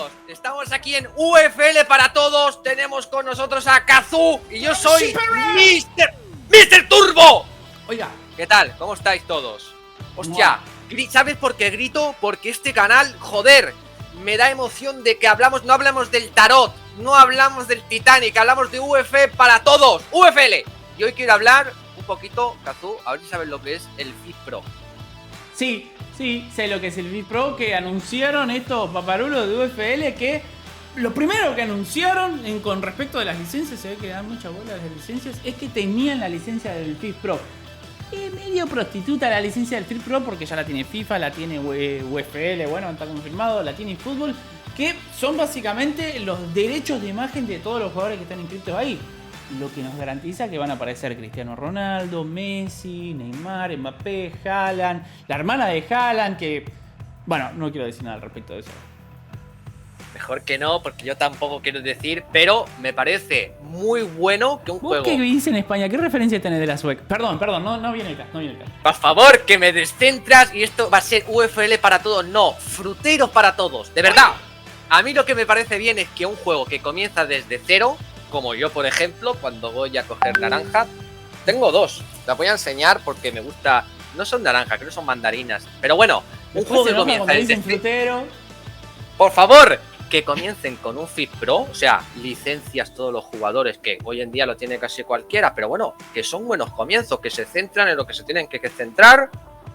todos, estamos aquí en UFL para todos. Tenemos con nosotros a Kazu y yo soy Mr. Turbo. Oiga, ¿qué tal? ¿Cómo estáis todos? Hostia, ¿sabes por qué grito? Porque este canal, joder, me da emoción de que no hablamos del tarot, no hablamos del Titanic, hablamos de UFL para todos, UFL. Y hoy quiero hablar un poquito, Kazu, a ver si sabes lo que es el FIF Pro. sí, sé lo que es el FIF Pro, que anunciaron estos paparulos de UFL, que lo primero que anunciaron con respecto a las licencias, se ve que dan mucha bola a las licencias, es que tenían la licencia del FIF Pro. Medio prostituta la licencia del FIF Pro porque ya la tiene FIFA, la tiene UFL, bueno, está confirmado, la tiene eFootball, que son básicamente los derechos de imagen de todos los jugadores que están inscritos ahí. Lo que nos garantiza que van a aparecer Cristiano Ronaldo, Messi, Neymar, Mbappé, Haaland, la hermana de Haaland, que... Bueno, no quiero decir nada al respecto de eso. Mejor que no, porque yo tampoco quiero decir, pero me parece muy bueno que un ¿Vos juego... qué vivís en España? ¿Qué referencia tenés de la sueca? Perdón, no viene el caso, no viene el caso. Por favor, que me descentras y esto va a ser UFL para todos, no, fruteros para todos, de verdad. A mí lo que me parece bien es que un juego que comienza desde cero, como yo por ejemplo, cuando voy a coger naranja, tengo dos, las voy a enseñar porque me gusta, no son naranjas, creo que son mandarinas, pero bueno, un juego que comienza desde frutero. Por favor, que comiencen con un FIF Pro, o sea, licencias todos los jugadores, que hoy en día lo tiene casi cualquiera, pero bueno, que son buenos comienzos, que se centran en lo que se tienen que centrar,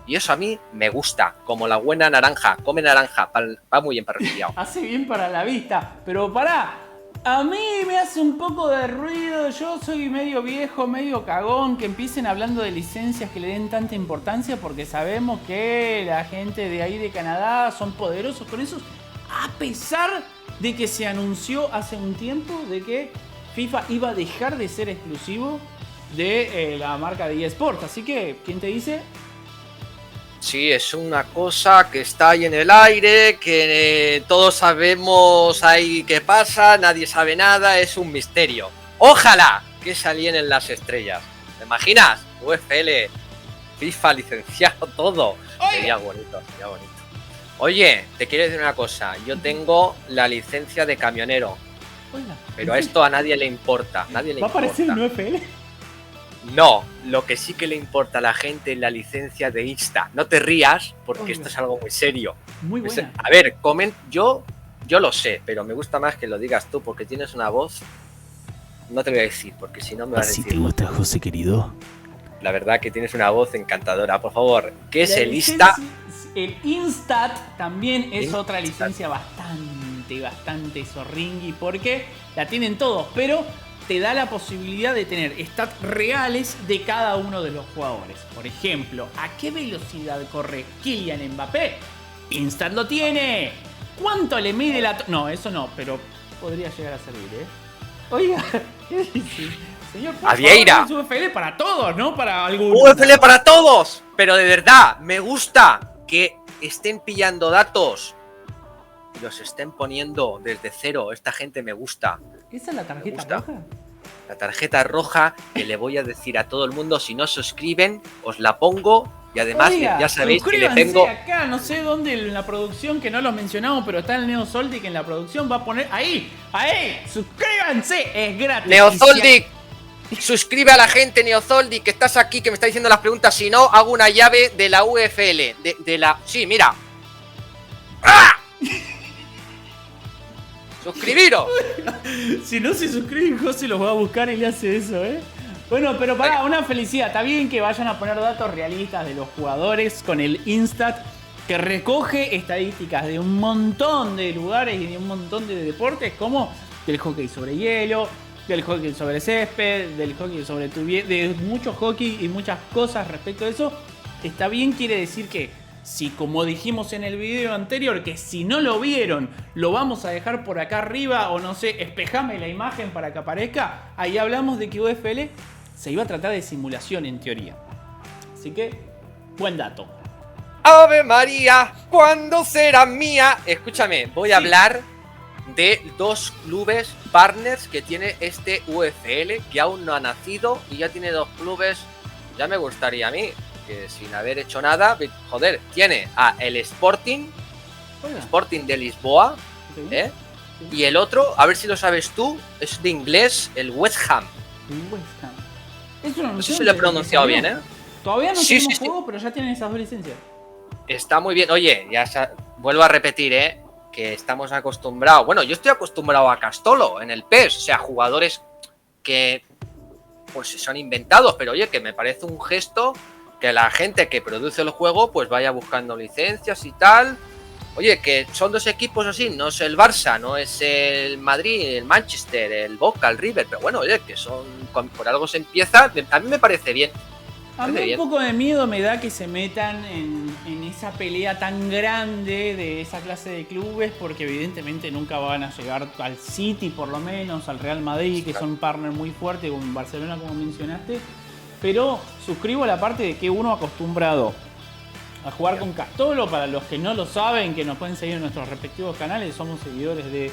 y eso a mí me gusta, como la buena naranja, come naranja, va muy bien para resfriado. Hace bien para la vista, pero pará, a mí me hace un poco de ruido, yo soy medio viejo, medio cagón, que empiecen hablando de licencias que le den tanta importancia, porque sabemos que la gente de ahí de Canadá son poderosos con eso. A pesar de que se anunció hace un tiempo de que FIFA iba a dejar de ser exclusivo de la marca de eSports. Así que, ¿quién te dice? Sí, es una cosa que está ahí en el aire, que todos sabemos ahí qué pasa, nadie sabe nada, es un misterio. Ojalá que se alienen las estrellas. ¿Te imaginas? UFL, FIFA licenciado, todo. Sería bonito, sería bonito. Oye, te quiero decir una cosa, yo tengo la licencia de camionero, pero a esto a nadie le importa, nadie le importa. ¿Va a aparecer en UFL? No, lo que sí que le importa a la gente es la licencia de Insta. No te rías, porque esto es algo muy serio. Muy buena. A ver, yo lo sé, pero me gusta más que lo digas tú, porque tienes una voz. No te voy a decir, porque si no me vas a decir. ¿Así te gusta, José querido? La verdad que tienes una voz encantadora. Por favor, ¿qué es el Insta? El Instat también es otra licencia bastante zorringui, porque la tienen todos, pero te da la posibilidad de tener stats reales de cada uno de los jugadores. Por ejemplo, ¿a qué velocidad corre Kylian Mbappé? Instat lo tiene. ¿Cuánto le mide la... No, eso no, pero podría llegar a servir, ¿eh? Oiga, ¿qué dice? Señor, Avieira. Es UFL para todos, ¿no? Para algunos. UFL para todos. Pero de verdad, me gusta que estén pillando datos y los estén poniendo desde cero. Esta gente me gusta. ¿Esa es la tarjeta roja? La tarjeta roja que le voy a decir a todo el mundo, si no se suscriben, os la pongo. Y además, oiga, ya sabéis que le tengo... acá, no sé dónde en la producción, que no los mencionamos, pero está el Neozoldic en la producción, va a poner... ¡Ahí! ¡Suscríbanse! Es gratis. Neozoldic, suscribe a la gente, Neozoldic, que estás aquí, que me está diciendo las preguntas. Si no, hago una llave de la UFL. De la... Sí, mira. ¡Ah! ¡Suscribiros! Si no se suscriben, José los va a buscar y le hace eso, ¿eh? Bueno, pero pará, una felicidad. Está bien que vayan a poner datos realistas de los jugadores con el Instat, que recoge estadísticas de un montón de lugares y de un montón de deportes, como del hockey sobre hielo, del hockey sobre césped, del hockey sobre de mucho hockey y muchas cosas respecto a eso. Está bien, quiere decir que si, como dijimos en el video anterior, que si no lo vieron, lo vamos a dejar por acá arriba, o no sé, espejame la imagen para que aparezca. Ahí hablamos de que UFL se iba a tratar de simulación en teoría. Así que, buen dato. Ave María, ¿cuándo será mía? Escúchame, voy a hablar de dos clubes partners que tiene este UFL, que aún no ha nacido y ya tiene dos clubes. Ya me gustaría a mí, que sin haber hecho nada, joder, tiene a el Sporting de Lisboa, Ok. ¿eh? Sí. Y el otro, a ver si lo sabes tú, es de inglés, el West Ham. West Ham. Es una No sé noción si lo he de que pronunciado salió. bien, ¿eh? Todavía no Sí, sí, tenemos sí. juego, pero ya tienen esas dos licencias. Está muy bien. Oye, vuelvo a repetir, que estamos acostumbrados. Bueno, yo estoy acostumbrado a Castolo en el PES, o sea, jugadores que pues son inventados, pero oye, que me parece un gesto que la gente que produce el juego pues vaya buscando licencias y tal. Oye, que son dos equipos así, no es el Barça, no es el Madrid, el Manchester, el Boca, el River, pero bueno, oye, que son por algo se empieza, a mí me parece bien. A mí un poco de miedo me da que se metan en esa pelea tan grande de esa clase de clubes, porque evidentemente nunca van a llegar al City, por lo menos, al Real Madrid, que son partners muy fuertes, con Barcelona, como mencionaste. Pero suscribo la parte de que uno acostumbrado a jugar con Castolo. Para los que no lo saben, que nos pueden seguir en nuestros respectivos canales, somos seguidores de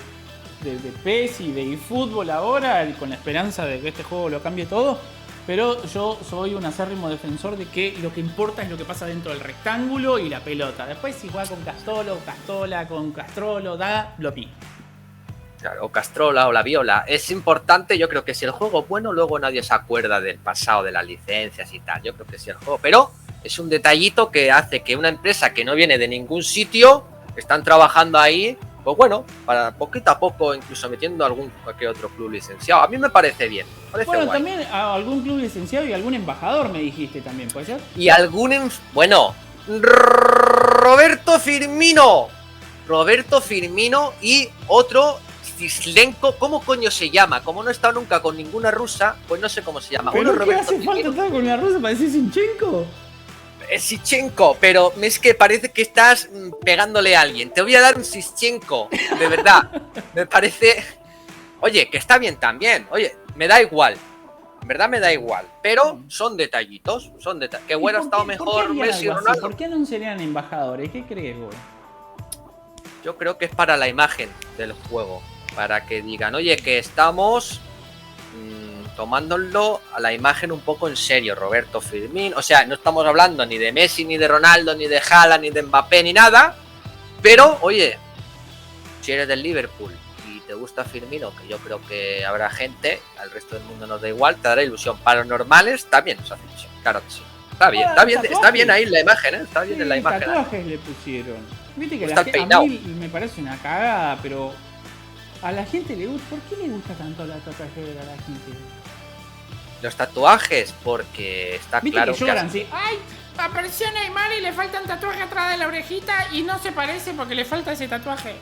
PES y de eFootball ahora, con la esperanza de que este juego lo cambie todo. Pero yo soy un acérrimo defensor de que lo que importa es lo que pasa dentro del rectángulo y la pelota. Después si juega con Castolo, Castola, con Castrolo, da lo mismo. Claro, o Castrola o la Viola. Es importante, yo creo que si el juego es bueno, luego nadie se acuerda del pasado, de las licencias y tal. Yo creo que sí el juego. Pero es un detallito que hace que una empresa que no viene de ningún sitio, están trabajando ahí, pues bueno, para poquito a poco, incluso metiendo algún cualquier otro club licenciado. A mí me parece bien. Parece bueno, guay. también algún club licenciado y algún embajador me dijiste también, ¿puede ser? Y algún... Bueno, Roberto Firmino. Roberto Firmino y otro... Cislenko, ¿cómo coño se llama? Como no he estado nunca con ninguna rusa, pues no sé cómo se llama. ¿Pero Uno qué Roberto hace falta Firmino, estar con una rusa para decir Sinchenko? es Sichenko, pero es que parece que estás pegándole a alguien. Te voy a dar un Sichenko, de verdad. Me parece... Oye, que está bien también. Oye, me da igual. En verdad me da igual. Pero son detallitos. Que hubiera estado mejor Messi o Ronaldo. ¿Por qué no serían embajadores? ¿Qué crees vos? Yo creo que es para la imagen del juego. Para que digan, oye, que estamos tomándolo a la imagen un poco en serio, Roberto Firmino. O sea, no estamos hablando ni de Messi, ni de Ronaldo, ni de Haaland, ni de Mbappé, ni nada. Pero, oye, si eres del Liverpool y te gusta Firmino, que yo creo que habrá gente, al resto del mundo nos da igual, te dará ilusión. Para los normales también nos hace ilusión, claro que sí. Está bien ahí la imagen, ¿eh? Está bien en la imagen. Tatuajes le pusieron. Viste que Está a mí me parece una cagada, pero a la gente le gusta. ¿Por qué le gusta tanto la tatuaje a la gente? Los tatuajes, porque está ¿Viste claro que lloran, que... sí? ¡Ay! Apareció Neymar y le falta un tatuaje atrás de la orejita y no se parece porque le falta ese tatuaje.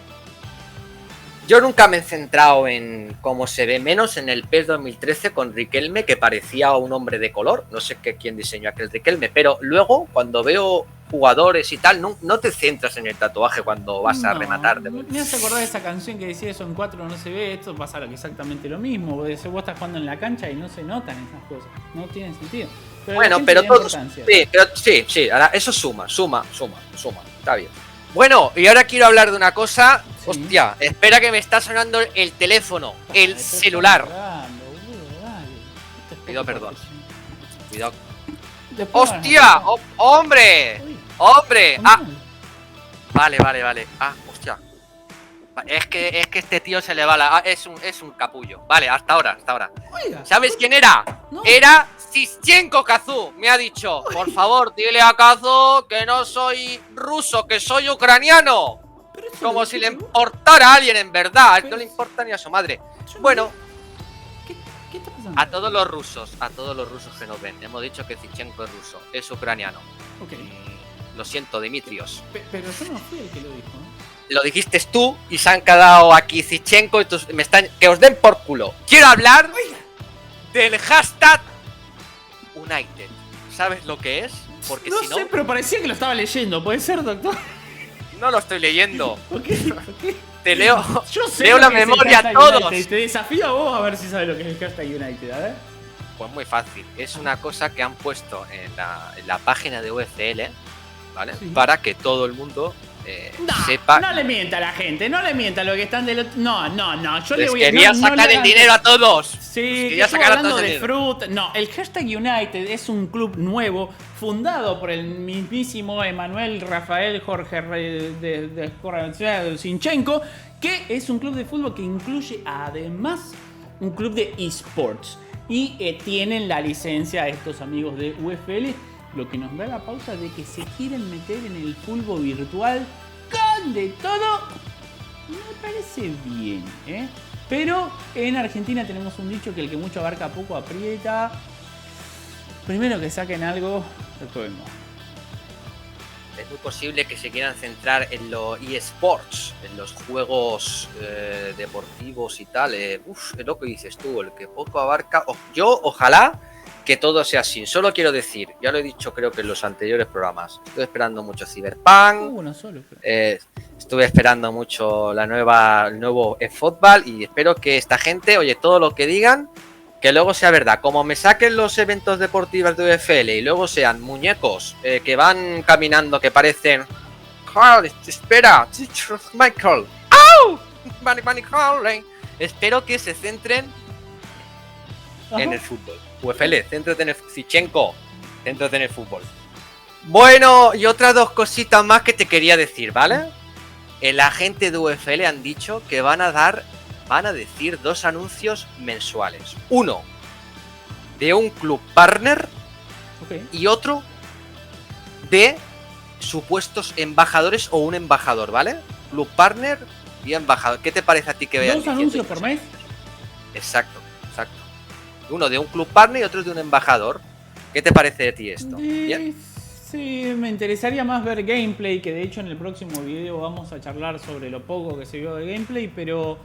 Yo nunca me he centrado en cómo se ve, menos en el PES 2013 con Riquelme, que parecía un hombre de color. No sé quién diseñó aquel Riquelme, pero luego cuando veo jugadores y tal, no te centras en el tatuaje cuando vas a rematar. Me hace acordar de esa canción que decía eso en 4 no se ve. Esto pasa exactamente lo mismo. Vos estás jugando en la cancha y no se notan esas cosas. No tienen sentido. Pero bueno, pero todos... Sí, ahora eso suma. Está bien. Bueno, y ahora quiero hablar de una cosa. Sí. Hostia, espera que me está sonando el teléfono, el celular. Pido perdón. Cuidado. ¡Hostia! ¡Hombre! ¡Hombre! ¡Ah! Vale. Ah, hostia. Es que este tío se le va la... es un capullo. Vale, hasta ahora. Oiga. ¿Sabes quién era? No. Era Sischenko Kazu. Me ha dicho, por favor, dile a Kazu que no soy ruso, que soy ucraniano. Como si le importara a alguien en verdad. No le importa ni a su madre. Bueno. ¿Qué está pasando? A todos los rusos que nos ven. Hemos dicho que Sischenko es ruso, es ucraniano. Okay. Lo siento, Dimitrios. Pero yo no fui el que lo dijo, ¿no? Lo dijiste tú y se han quedado aquí Sischenko y que os den por culo. Quiero hablar del hashtag United. ¿Sabes lo que es? Porque no si no sé, pero parecía que lo estaba leyendo. ¿Puede ser, doctor? No lo estoy leyendo. ¿Por qué? Te leo. Yo sé leo la memoria a todos. United. Te desafío a vos a ver si sabes lo que es el hashtag United, a ver. Pues muy fácil. Es una cosa que han puesto en la página de UFL, ¿vale? Sí. Para que todo el mundo sepa. No le mienta a la gente, no le mienta a lo que están del otro. No. Yo les le voy quería sacar el dinero a todos. Sí, quería sacar hablando de fruta. No, el hashtag United es un club nuevo fundado por el mismísimo Emanuel Rafael Jorge de Sinchenko, que es un club de fútbol que incluye además un club de esports. Y tienen la licencia estos amigos de UFL, lo que nos da la pauta de que se quieren meter en el fútbol virtual con de todo. Me parece bien, ¿eh? Pero en Argentina tenemos un dicho que el que mucho abarca poco aprieta. Primero que saquen algo, después vemos. Es muy posible que se quieran centrar en los eSports, en los juegos deportivos y tal. Es lo que dices tú, el que poco abarca. Yo, ojalá que todo sea así. Solo quiero decir, ya lo he dicho creo que en los anteriores programas, estuve esperando mucho Cyberpunk. Uno solo, creo. Estuve esperando mucho el nuevo eFootball y espero que esta gente, oye, todo lo que digan, que luego sea verdad. Como me saquen los eventos deportivos de UFL y luego sean muñecos que van caminando que parecen... Carl, espera, Michael. ¡Au! Michael. Espero que se centren en el fútbol. UFL, céntrate en el Zichenko, céntrate en el fútbol. Bueno, y otras dos cositas más que te quería decir, ¿vale? El agente de UFL han dicho que van a decir 2 anuncios mensuales. Uno de un club partner y otro de supuestos embajadores o un embajador, ¿vale? Club partner y embajador. ¿Qué te parece a ti que vean? 2 anuncios por mes. Exacto. Uno de un club partner y otro de un embajador. ¿Qué te parece de ti esto? ¿Bien? Sí, me interesaría más ver gameplay, que de hecho en el próximo video vamos a charlar sobre lo poco que se vio de gameplay, pero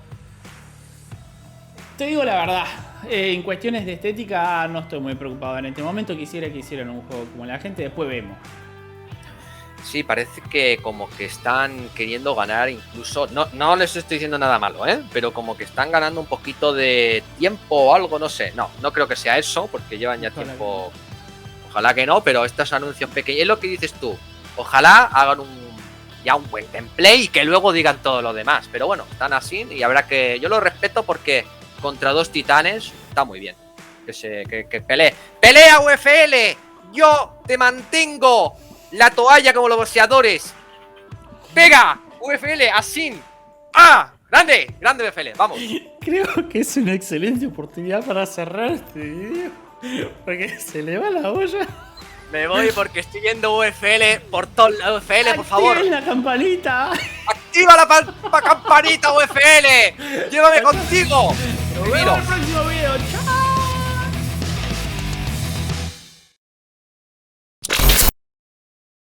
te digo la verdad, en cuestiones de estética no estoy muy preocupado en este momento. Quisiera que hicieran un juego como la gente, después vemos. Sí, parece que como que están queriendo ganar incluso... No les estoy diciendo nada malo, pero como que están ganando un poquito de tiempo o algo, no sé. No creo que sea eso, porque llevan ya tiempo... Ojalá que no, pero estos anuncios pequeños... Es lo que dices tú. Ojalá hagan un buen gameplay y que luego digan todo lo demás. Pero bueno, están así y habrá que... Yo lo respeto porque contra 2 titanes está muy bien. Que pelee. ¡Pelea UFL! ¡Yo te mantengo! La toalla como los boxeadores. ¡Pega! UFL, así. ¡Ah! ¡Grande! ¡Grande UFL! ¡Vamos! Creo que es una excelente oportunidad para cerrar este video. Porque se le va la olla. Me voy porque estoy viendo UFL por todo UFL, por favor. ¡Activa la campanita! ¡Activa la campanita UFL! ¡Llévame contigo! ¡Nos vemos el próximo